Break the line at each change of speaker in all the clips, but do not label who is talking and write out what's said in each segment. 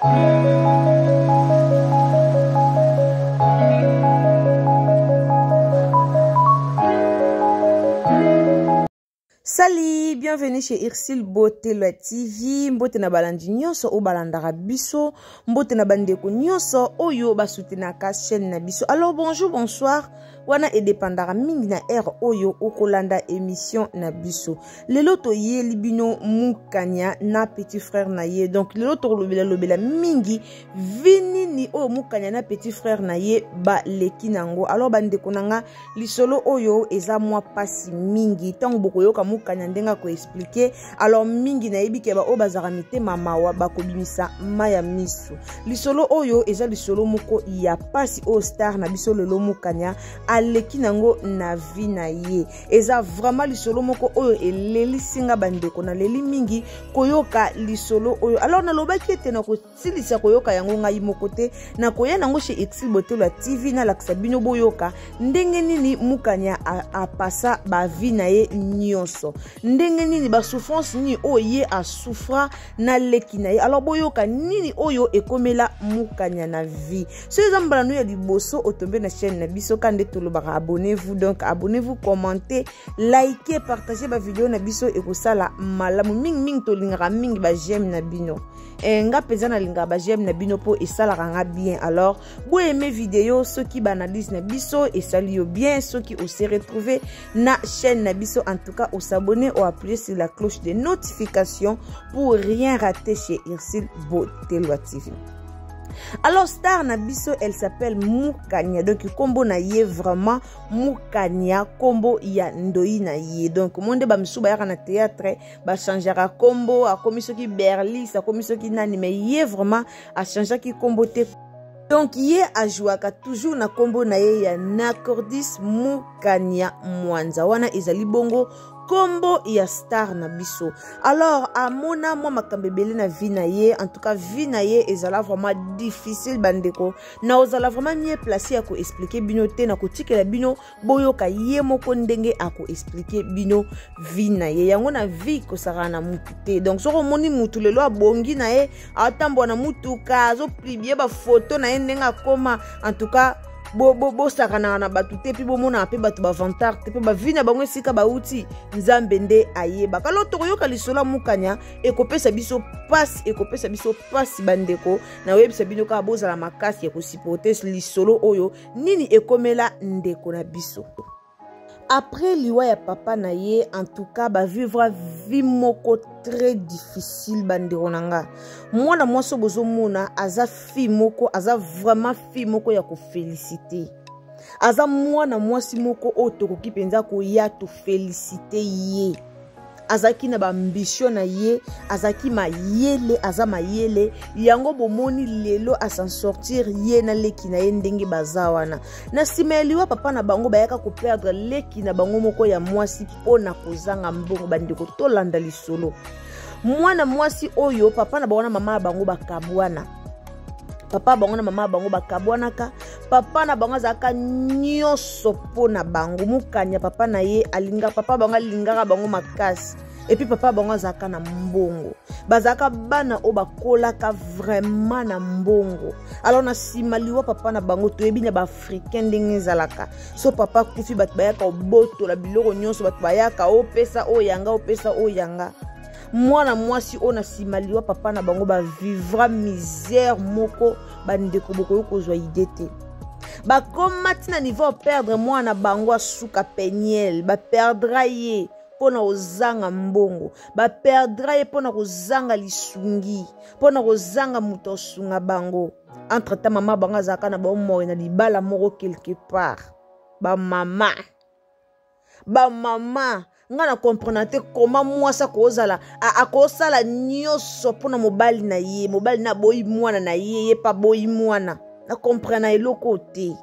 Salut, bienvenue chez Irsil Beauté la TV. Mbote na balandi nyonso o balandaka biso, mbote na bandeko nyonso oyo basutenaka chaîne na biso. Alors bonjour, bonsoir. Wana edepandaka mingi na air oyo okolanda émission na biso. Lelo toye libino mukanya na petit frère na ye. Donc lelo to lobela mingi vini ni oyo mukanya na petit frère na ye ba leki nango. Alors bandeko nanga lisolo oyo eza mwa pasi mingi. Tango bokoyoka mukanya ndenga ko expliquer. Alors mingi na yebi ke ba o bazaka mitema mawa bakobimisa maya miso. Lisolo oyo eza lisolo moko ya pasi o star na biso lelo mukanya aleki nango na vi na ye. Eza vraiment lisolo moko oyo eleli singa bandeko na leli mingi koyoka lisolo oyo. Alors na lobaki ete na kosilisa koyoka yango ngai moko te na koya nango chez Irsil Beauté la TV na lakisa bino boyoka ndenge nini mukanya a pasa ba vi na ye nyonso. Ndenge nini ba souffrance ni oye a souffra na leki na ye. Alors boyoka nini oyo ekomela mukanya na vi. So ezambala no ya liboso otombe na chaîne na biso kande tolobaka abonnez-vous. Donc abonnez-vous, commentez, likez, partagez ma vidéo na biso et kosala malamu ming to lingaka mingi ba j'aime na bino. Nga peza na linga ba j'aime na bino po esala nga bien. Alors bo aimer vidéo ceux qui banalise na biso et salio bien ceux qui on se retrouver na chaîne na biso. En tout cas, on s'abonner ou appuyer sur la cloche de notification pour rien rater chez Irsil Beauté la TV. Alors star na biso elle s'appelle Mukanya. Donc kombo na ye vraiment Mukanya, kombo ya ndoi na ye. Donc monde ba misuba ya na théâtre ba changera kombo a komiso ki Berlis a komiso ki nani mais ye vraiment a changer ki kombo te. Donc ye a jouaka toujours na kombo na ye ya Nakordis Mukanya Mwanza wana ezali bongo kombo ya star na biso. Alors amona mwa makambebele na vie na ye. En tout cas vie na ye ezala vraiment difficile bandeko. Na ozala vraiment mieux placé à ko expliquer bino te na ko tikela bino boyoka ye moko ndenge a ko expliquer bino vie na ye. Yango na vie ko sara na mutu te. Donc soko moni mutu lelo abongi na ye atambo na mutu ka zo plibie ba photo na ye ndenga koma. En tout cas bo sakana na batu te pi bo mona pe batu ba vantar te pe ba vina bango sika ba uti nzambe nde ayeba. Kalo to yoka lisolo mukanya ekopesa biso passe ekopesa biso passe bandeko na webisa bino ka bozala makasi ya ko supporter lisolo oyo nini ekomela ndeko na biso. Après liwa ya papa na ye, en tout cas ba vivre vie moko très difficile bandeko nanga. Mwana mwaso bozo mona aza fi moko, aza vraiment fi moko ya ko féliciter. Aza mwana mwasi moko otoko ki penza ko ya to féliciter ye. Azaki na ba ambition na ye, azaki mayele, aza mayele, yango bomoni lelo a s'en sortir ye na leki na ye ndenge bazawana. Na simeliwa papa na bango bayaka ko perdre leki na bango moko ya mwasi pona kozanga mbongo bandeko tolanda lisolo. Mwana mwasi oyo papa na bango na mama na bango bakabwana. Papa bango na mama bango bakabwanaka. Papa na bango azaka nyoso pona bango mukanya papa na ye alinga papa bango alingaka bango makasi. Et puis papa bango azaka na mbongo. Bazaka bana o bakolaka vraiment na mbongo. Alors na simaliwa papa na bango toyebi na ba africain ndenge zalaka. So papa kufi bat bayaka oboto la biloko nyonso bat bayaka o pesa o yanga. Mwana mwasi ona simaliwa papa na bango ba vivra misère moko bandeko boko yoko zwa idete. Ba komati na niveau perdre mwana bango asuka peniel, ba perdra ye pona ozanga mbongo, ba perdra ye pona kozanga lisungi, pona kozanga muto sunga bango. Entre temps mama bango azaka na ba mo na libala moko quelque part. Ba mama nga na comprendre comment moi ça kozala a kosala nyoso pona mobali na ye, mobali na boyi mwana na ye pa boyi mwana na comprendre eloko te.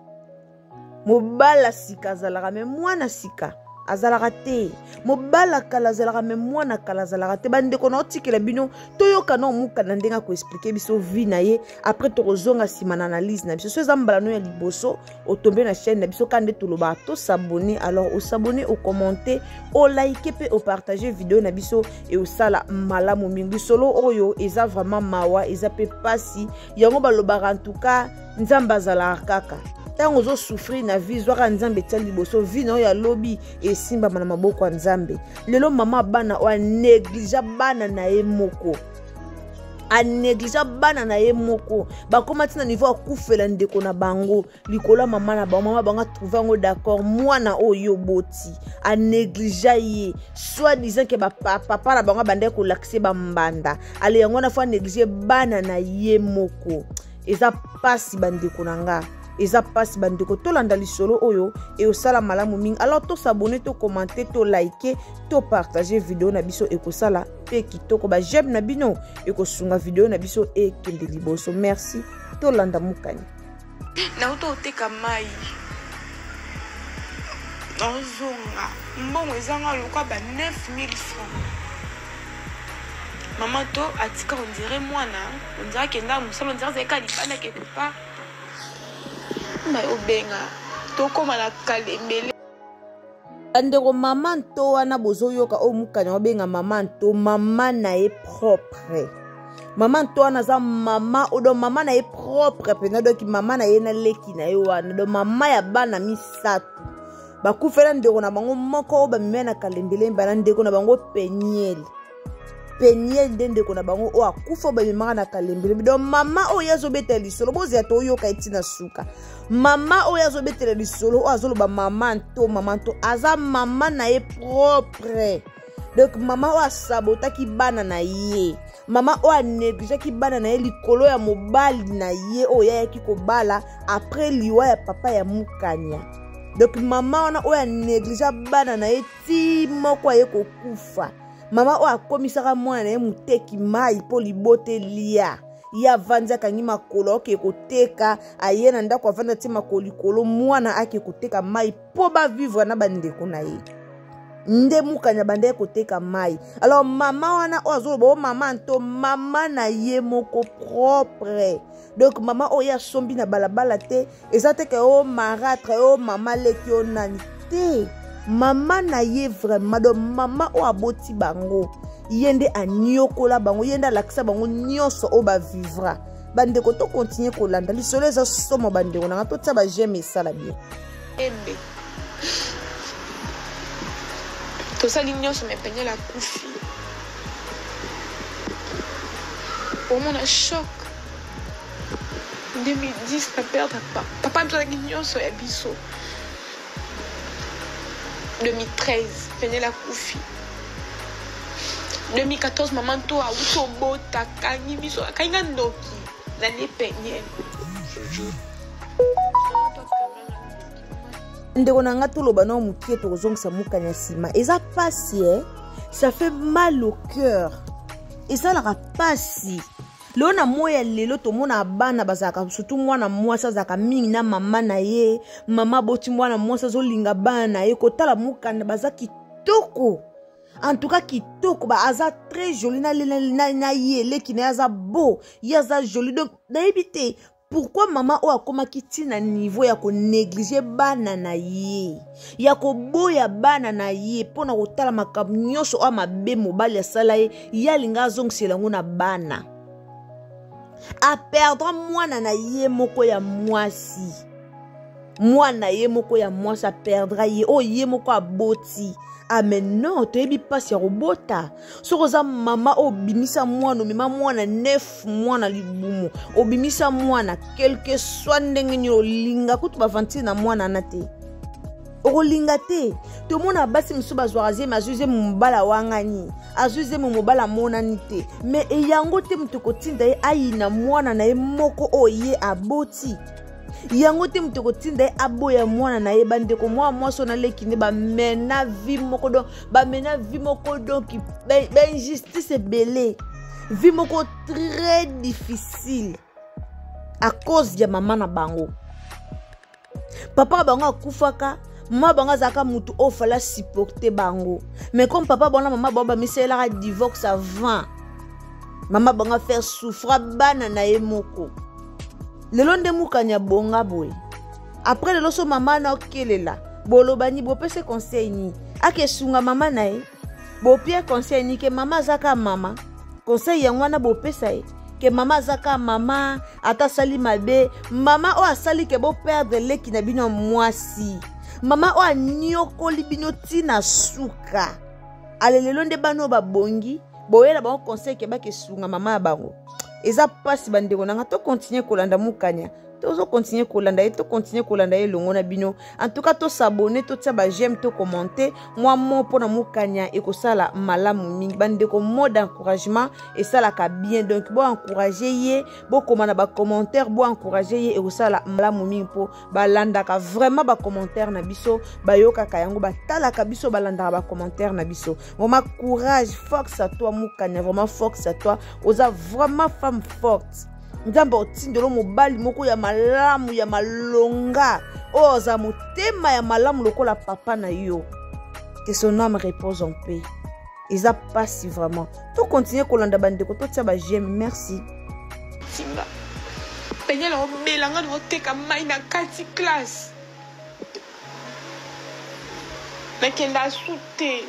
Mobala sika zalaka me mwana sika azalaka te mobala kala azalaka me mwana kala azalaka te bandeko na otikela bino toyoka na omuka na ndenge akoexplike biso vie na ye après tokozonga nsima na analyse na biso so eza mbala no ya liboso otombe na chaîne na biso kande tolobaka tosabone alors osabone okommente olike mpe opartage video na biso e osala malamu mingi solo oyo eza vraiment mawa eza mpe pasi yango balobaka en tout cas nzambe azalaka kaka tango ozo souffrir na vie zwaka nzambe tia liboso vie na oyo ya lobi esimbama na maboko ya nzambe lelo mama bana oyo anéglige bana na ye moko anéglige bana na ye moko bakoma tina niveau akufela ndeko na bango likolo mama na bango mama bango trouver yango d'accord mwana oyo boti anéglige ye soit disant que papa na bango bande kolakise bambanda ale yango na fois néglige bana na ye moko eza pasi bandeko na nga eza pasi bandeko tolanda lisolo oyo e osala malamu mingi alors to s'abonner to commenter to liker to partager video na biso ekosala pe kitoko ba j'aime na bino ekosunga video na biso ekende liboso merci tolanda mukanya
na uto oteka mai ozonga mbongo ezanga lokwa ba 9000 francs maman to atika on dirait mwana kenda musala on dirait zeka libana quelque part mais obenga tokoma na kalembele
andeko mama nto wana bozoyoka o mukanya obenga mama nto mama na ye propre mama nto wana za mama odo mama na ye propre pena doki mama na ye na leki na ye wana do mama ya bana misatu bakufela ndeko na bango moko bamimea na kalembele mbana ndeko na bango penyeli ndeko na bango o akufa bamimaka na kalembele do mama oyo azobetela lisolo bozela toyoka etina suka mama oyo azobetela lisolo o azoloba mama nto aza mama na ye propre donc mama oyo asabotaki bana na ye mama oyo anégligaki bana na ye likolo ya mobali na ye oyo ayaki kobala après liwa ya papa ya mukanya donc mama wana oyo anéglige bana na ye ti moko aye kokufa mama oyo akomisaka mwana na ye muteki mai mpo libote lia ye avandi akangi makolo ake koteka aye na ndako avandi atie makolo likolo mwana ake koteka mai mpo bavivre na bandeko na ye nde mukanya bande koteka mai alors mama wana oyo azoloba o mama nto mama na ye moko propre donc mama oyo asombi na balabala te eza teke o marâtre o mama leki o nani te mama na ye vraiment donc mama oyo aboti bango ye nde aniokola bango ye nde alakisa bango nyonso oyo bavivra bandeko to continue kolanda lisolo eza somo bandeko nanga totia bageme esala bien
ebe tosali nyonso mepenye la kufi omona choc 2010 na perdre papa mtozalaki nyonso ya biso 2013 penye la kufi 2014 maman to auti obota akangi biso akangi ndoki na ne penye
ndeko na nga toloba na mukie tokozongisa mukanya nsima eza pasi ça fait mal au cœur ezalaka pasi lelo na moya lelo tomona bana bazalaka surtout mwana mwasi azalaka mingi na mama na ye mama boti mwana mwasi azolinga bana na ye kotala mukanda baza kitoko en tout cas kitoko ba aza très joli na ye leki na aza beau ye aza joli donc nayebi te pourquoi mama o akomaki tina niveau ya ko négliger bana na ye ya ko boya bana na ye pona kotala makambo nyonso o mabe mobali asala ye yalinga azongisela ngo na bana a perdre mwana na ye moko ya mwasi mwana ye moko ya mwasi a perdre ye o ye moko aboti amen non toyebi pasi ya kobota soko oza mama obimisa mwana omema mwana 9 mwana libumu obimisa mwana quelque soit ndenge nini olinga kutu bavantile na mwana ana te okolinga te tomona basi mosusu bazwaka zemi azwi mobala wangani azwi zemi mobala monani te me eyango te moto kotinda ye ayina mwana na ye moko oyo ye aboti yango te moto kotinda ye aboya mwana na ye bandeko mwa mwasi na leki nde bamena vi moko donc bamena vi moko donc bainjustice ebele vi moko très difficile à cause ya mama na bango papa bango akufaka Moi banga zaka mutu o fala supporter bango. Mais comme papa bona maman baba misela divorce avant. Maman banga faire souffrir bana na ye moko. Lelo nde mukanya bonga boy. Après lelo so maman na okelela. Bolo bani bo pese conseil ni. Ake sunga maman na ye. Bo pia conseil ni ke maman zaka mama. Conseil ya mwana bo pesa ye. Que maman zaka mama ata sali mabe mama o asali ke bo perdre leki na bino mwasi mama o anyokoli bino tina suka alelelo nde bano babongi boyela ba conseil ke ba ke sunga mama bango eza pasi bandeko nanga to continuer kolanda mukanya to continuer kolanda et to continuer kolanda ye longo na bino en tout cas to s'abonner to tia ba j'aime to commenter moi mon pona mukanya e ko sala malamu mingi bandeko mot d'encouragement et ça la ka bien donc bo encourager ye bo komana ba commentaire bo encourager ye e ko sala malamu mingi po balanda ka vraiment ba commentaire na biso ba yoka ka yango ba tala ka biso balanda ba commentaire na biso vraiment courage force à toi mukanya vraiment force à toi oza vraiment femme forte Nzambe otindelo mobali moko ya malamu ya malonga oza motema ya malamu lokola papa na yo que son âme repose en paix eza pasi vraiment to continuer kolanda bandeko to tia ba j'aime merci
Simba penyela obelanga no teka mai na kati classe nakenda sute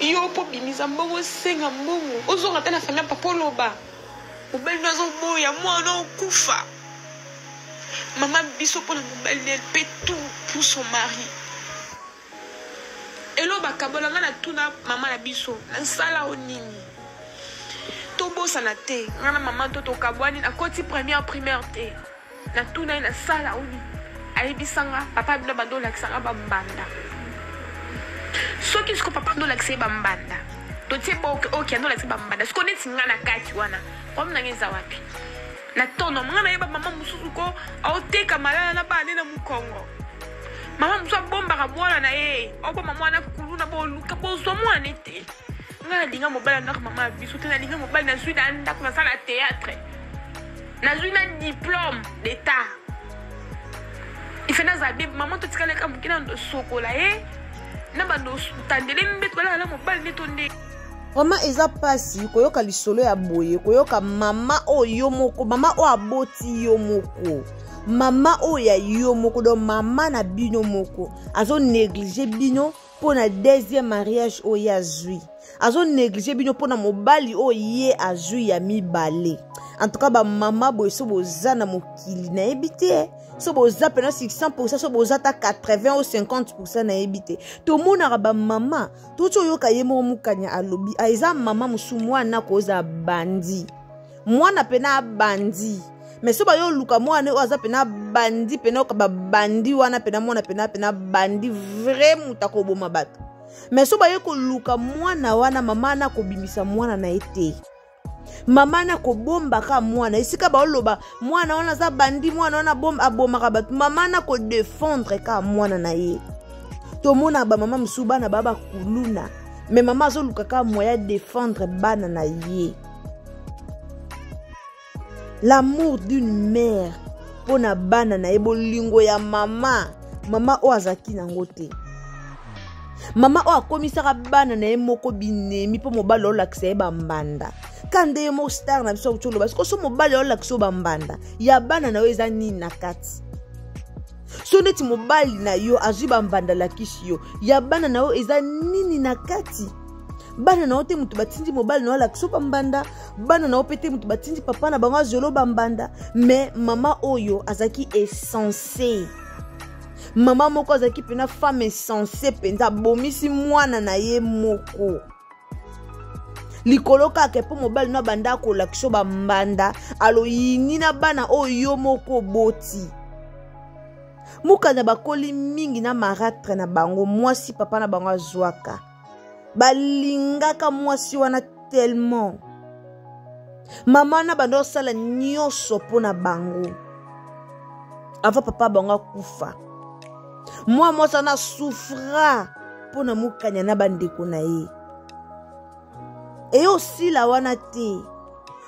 yo po bimisa mbongo senga mbongo ozonga tana famille papa loba mobali nazo boya mwana okufa maman biso pona mobali elle paie tout pour son mari elo bakabola nga na tuna maman na biso na sala onini to bosa na te nga na maman to kabwani na koti première primaire te na tuna na sala oni ayebisanga papa bino bando lakisanga bambanda soki sko papa ndo lakise bambanda to tie ok ndo lakise bambanda sko neti nga na kati wana comme na ngeza wapi na tono nga na yeba mama mususu ko aoteka malala na bane na mukongo mama musu bomba ka bwana na ye obo mama na kuluna bo luka bo so mwana ete nga linga mobala na mama biso te na linga mobala na zui na ndako na sala théâtre na zui na diplôme d'état ifena za bib mama to tikale ka mukina ndo sokola ye na bando tandele mbeto la mobala ne tonde
Vraiment eza pasi koyoka lisolo ya boye koyoka mama oyo moko mama o aboti yo moko mama o ya yo moko do mama na bino moko azo négliger bino pour na deuxième mariage o ya zui azo négliger bino pour na mobali o ye azui ya mibale en tout cas ba mama boye so boza na mokili na ebite so boza pena 600% so boza ta 80 ou 50% na ebite to mona ba mama to yoka ye mo mukanya alobi aiza mama musumwana koza bandi mwana pena bandi mais so ba yo luka mwana oza pena bandi pena ka ba bandi wana pena mwana pena bandi vrai mutako boma bato mais so ba yo ko luka mwana wana mama na ko bimisa mwana na ete mama na ko bomba ka mwana isika ba oloba mwana wana za bandi mwana wana bomba aboma ka bato mama na ko défendre ka mwana na ye to mona ba mama musuba na baba kuluna mais mama zo luka ka moya défendre bana na ye l'amour d'une mère pona bana na ye bolingo ya mama o azaki nango te mama o akomisaka bana na ye moko binemi po mobali olakisa ye bambanda kande ye mo star na biso kucholo basi ko so mobali olakisa bambanda ya bana na yo eza nini na kati so neti mobali na yo azwi bambanda lakisi yo ya bana na yo eza nini na kati bana na yo te mutu batindi mobali na yo alakisa bambanda bana na yo pe te mutu batindi papa na bango azolo bambanda mais mama oyo azaki essentiel mama moko azaki pena femme essentielle penza bomisi mwana na ye moko likolo kaka po mobali na banda ko lakisho bambanda alo yingi na bana oyo moko boti mukana bakoli mingi na maratre na bango mwasi papa na bango azwaka balingaka mwasi wana tellement mama na bando sala nyoso pona bango ava papa bango kufa moi ça na souffra pona mukanya na bandeko na ye et aussi la wana te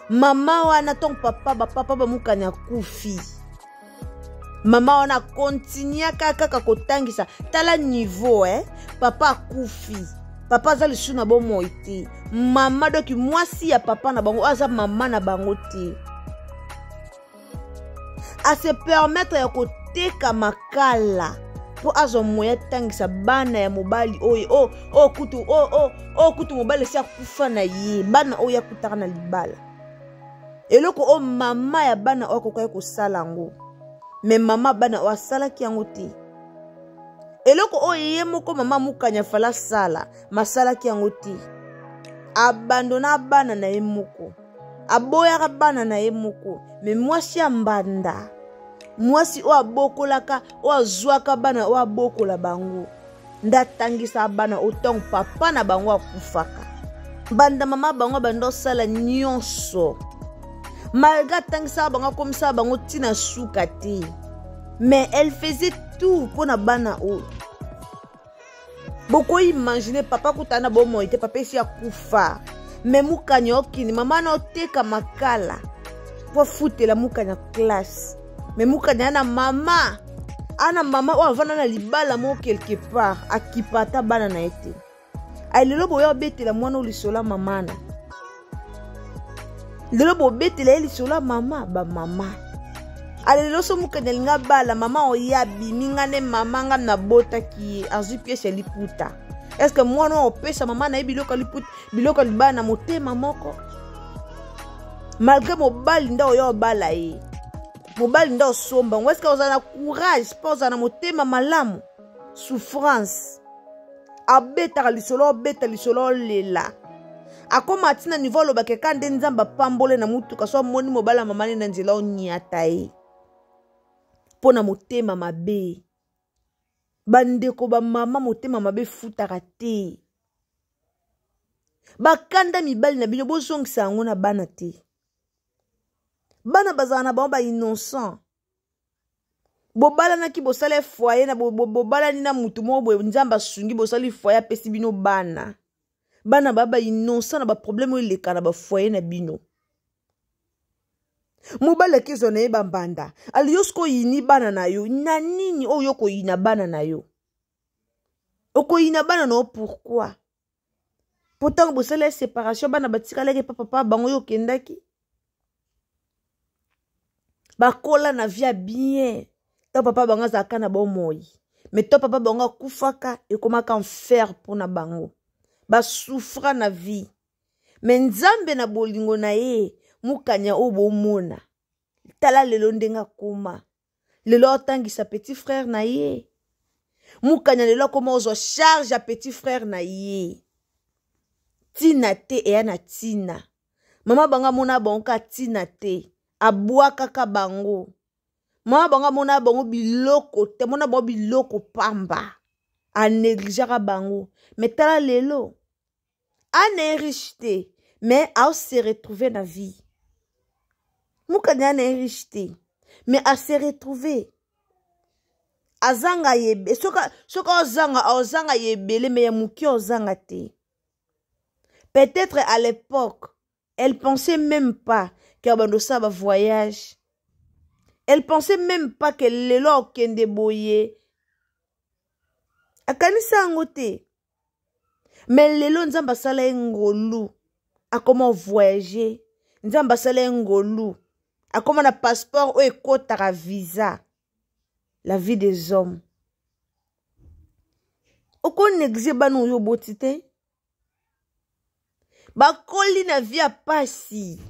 mama wana ton papa ba mukanya kufi Mama wana continue kaka kotangisa tala niveau papa akufi. Papa aza lisu na bomo ite. Mama doki mwasi ya papa na bango aza mama na bango te. A se permettre ya koteka makala po azo moya tangisa bana ya mobali oyo kutu mobali si akufa na ye bana oyo akutaka na libala. Eloko mama ya bana oyo kokoya kosala ngo. Me mama bana oyo asalaki yango te. Eloko oyo ye moko mama mukanya fala sala masalaki yango te. Abandona bana na ye moko. Aboyaka bana na ye moko. Me mwasi ya mbanda. Mwasi oyo abokolaka oyo azwaka bana oyo abokola bango. Ndatangisa bana otong papa na bango akufaka. Banda mama bango bando sala nyonso. Malgré tangisa bango komisa bango tina suka te. Mais elle faisait tout pour na bana oyo. Boko imaginer papa kutana bomo ite papa esi akufa. Mais mukanya okini mama na oteka makala. Po futela mukanya classe. Mais mukanya na mama. Ana mama o avana na libala mo quelque part akipata bana na ete. Ay lelo boyo betela mwana olisola mamana. Lelo bo betela elisola mama ba mama. Alelo so mukanya linga bala mama oyabi mingane mama nga na bota ki azu pièce liputa. Est-ce que moi non opesa mama na biloko liputa biloko libana motema moko? Malgré mobali nda oyo bala e. Mobali nda osomba, est-ce que ozana courage, pas ozana motema malamu? Souffrance. Abeta lisolo beta lisolo lela. Akoma atina niveau lo bakeka nde nzamba pambole na mutuka so moni mobala mamani na nzela onyata e. Pona motema mabe. Bandeko ba mama motema mabe futaka te. Bakanda mibali na bino bozongisa yango na bana te. Bana bazana ba innocent. Bobala na ki bosale foyer na bobala ni na mutu mo bo nzamba sungi bosali foyer pesi bino bana. Bana baba innocent na ba problème ileka na ba foyer na bino. Mobala kizo na eba mbanda. Aliyosko yini bana na yo. Na nini oyo ko yina bana na yo. Oko yina bana na yo pourquoi? Pourtant bosale séparation bana batika leke papa bango yo kendaki. Bakola na via bien. To papa bango zaka na bomoi. Mais to papa bango kufaka e komaka enfer pona bango. Ba souffra na vie. Mais nzambe na bolingo na ye mukanya obo mona. Tala lelo ndenga kuma. Lelo tangisa petit frère na ye. Mukanya lelo koma ozo charge a petit frère na ye. Tina te e ana tina. Mama banga mona bonka tina te. Abua kaka bango. Mama banga mona bango biloko te. Mona bango biloko pamba. A négligera bango. Mais tala lelo. A ne riche te. Mais a se retrouver na vie. Mukanya ne riche te. Mais a se retrouver. Azanga yebe. Soka ozanga yebele. Mais ya muki ozanga te. Peut-être à l'époque. Elle pensait même pas qu'Abandosa va voyage. Elle pensait même pas que lelo kende boye. Akanisa ngote. Mais lelo nzamba sala ngolu. A comment voyager. Nzamba sala ngolu. A comment na passeport ou ekotara visa. La vie des hommes. Oko nexe banu yo botite. Bakoli na via pasi.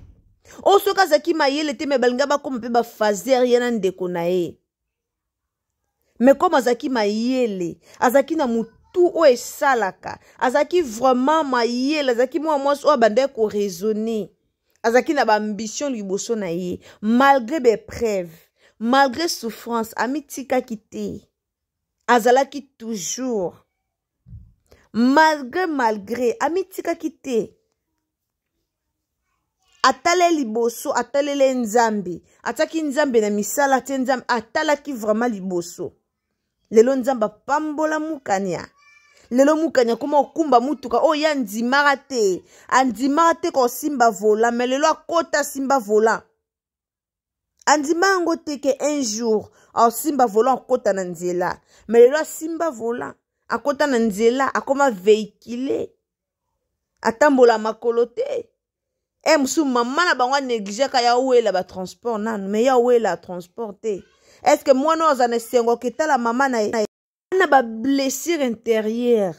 Osoka zaki mayele te me balinga ba comme pe ba fazer yana ndeko na ye. Mais comme azaki mayele, azaki na mutu o esalaka, azaki vraiment mayele, azaki moi so abande ko raisonner. Azaki na ba ambition liboso na ye, malgré des preuves, malgré souffrance, amitika kite. Azalaki toujours. Malgré, amitika kite. Atale liboso, atale nzambe. Ataki nzambe na misala te nzambe. Atalaki vraiment liboso. Lelo nzamba pambola mukanya. Lelo mukanya kuma okumba mutuka. Oh ya ndimara te. Andimara te ko simba vola. Mais lelo akota simba vola. andima yango te ke un jour simba volant akota na nzela mais lelo simba volant akota na nzela akoma véhiculer atambola makolo te musu mama na bango néglige ka ya wela ba transport nanu mais ya wela transport te est-ce que moi no za sengo ketala mama na ba blessure intérieure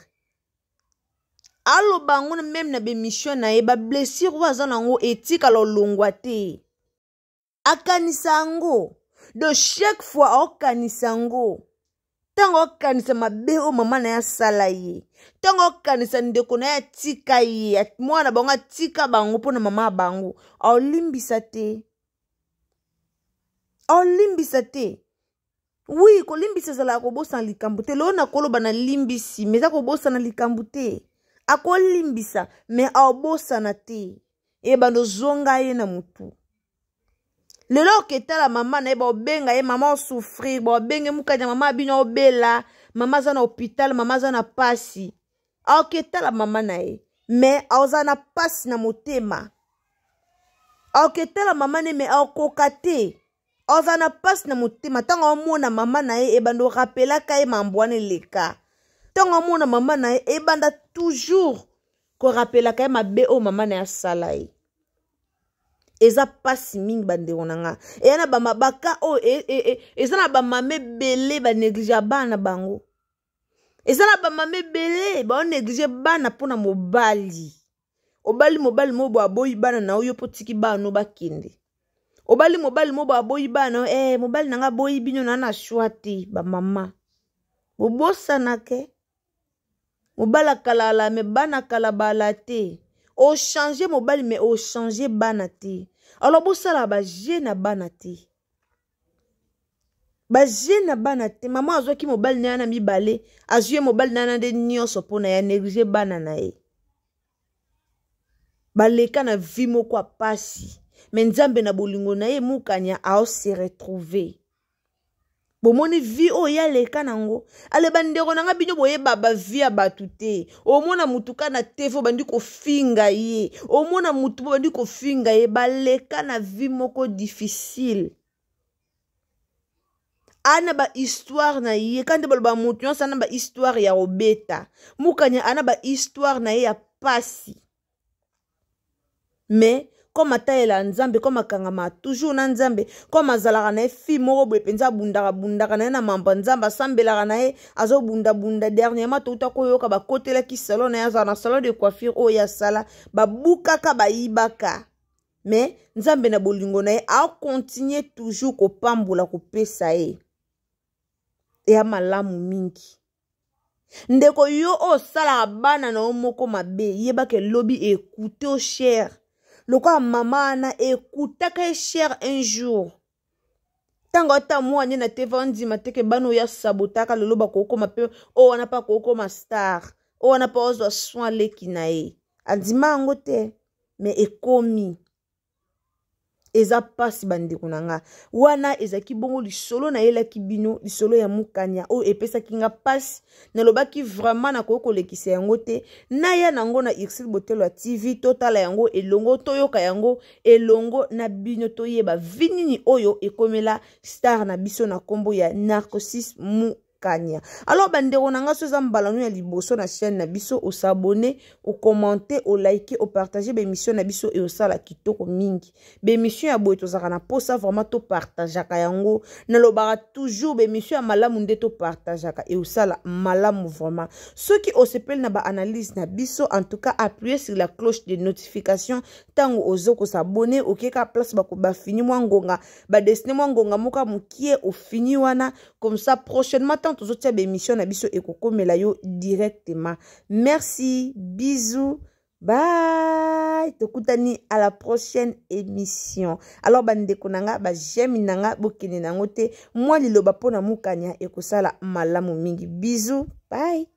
alo bango même na be mission na ba blessure waza nango etika lolongwa te akanisa yango de chaque fois okanisa yango tango okanisa mabe o mama na ya sala ye tango okanisa ndeko na ya tika ye mwana bango atika bango mpona mama bango olimbisa te oui kolimbisa ezala kobosa na likambo te lelo na koloba na limbisi mais eza kobosa na likambo te akolimbisa mais aobosana te ebando zonga ye na mutu lelo oketala mama na ye baobenga ye mama osouffrir baobenge mukanya mama abino obela mama aza na hôpital mama aza na pasi aoketala mama na ye mais aoza na pasi na motema aoketala mama ne mais aokoka te aoza na pasi na motema ntango omona mama na ye ebanda orapelaka ye mambwana eleka ntango omona mama na ye ebanda toujours korapelaka ye mabe oyo mama na ye asala ye eza pasi mingi bandeko na nga eya na bamabaka oyo eza na bamama ebele banéglige bana bango eza na bamama ebele baonéglige bana mpona mobali mobali mo bo aboyi bana na oyo po tiki bana bakende obali mobali mo bo aboyi bana mobali na nga boyi bino na shwa te bamama bobosana ke mobala kala ala me bana kala bala te o changer mobali mais o changer bana te alors bosala ba jeune bana te mama azwaki mobali na yana mibale azwie mobali na yana nde nyonso mpona ya néglige bana na ye baleka na vie moko apasi mais nzambe na bolingo na ye mukanya aose retrouver bomoni vie oyo yaleka nango ale bandeko nanga bino boyeba ba vie ya batu te omona mutuka na tefo bandi kofinga ye omona mutu bandi kofinga ye baleka na vie moko difficile ana ba histoire na ye kande baloba mutu nyonso ana ba histoire ya obeta mukanya ana ba histoire na ye ya pasi mais comme atayela nzambe comme akangama toujours na nzambe comme azalaka na ye fi moko boye penza bundaka na ye na mamba nzambe asambelaka na ye azobunda dernièrement touta koyoka bakotelaki salon na ye azala na salon de coiffure oyo asala babukaka bayibaka mais nzambe na bolingo na ye akontinue toujours kopambola kopesa ye eya malamu mingi ndeko yo osalaka bana na yo moko mabe yebake lobi ekute o cher lokola mama na ekutaka ye cher un jour ntango ata mwanye na teva ondima teke bana oyo asabotaka lelo bakokoma mpe oyo wana mpa kokoma star oyo wana mpa ozwa soin leki na ye andima yango te mais ekomi eza pasi bandeko na nga wana ezaki bongo lisolo na yelaki bino lisolo ya mukanya oyo epesaki nga pasi nalobaki vraiment nakoki kolekisa yango te naya nango na Irsil Botelwa TV totala yango elongo toyoka yango elongo na bino toyeba vinini oyo ekomela star na biso na kombo ya Narcossis Mukanya. Alors bandeko na nga soza mbalano ya liboso na chaîne na biso o s'abonner o commenter o liker o partager be émission na biso et o sala kitoko mingi be émission ya boye tozaka na posa vraiment to partageaka yango na lobaka toujours be émission ya malamu nde to partageaka et o sala malamu vraiment ceux qui o sepel na ba analyse na biso en tout cas appuyez sur la cloche de notification tango ozoko s'abonner o keka place bako ba fini mwa ngonga ba destiné mwa ngonga moka mukie o fini wana comme ça prochainement tozotia be émission na biso ekokomela yo directement. Merci, bisous, bye. Tokutani à la prochaine émission. Alors bandeko nanga ba j'aime nanga bokene nango te moi liloba pona mukanya ekosala malamu mingi. Bisous, bye.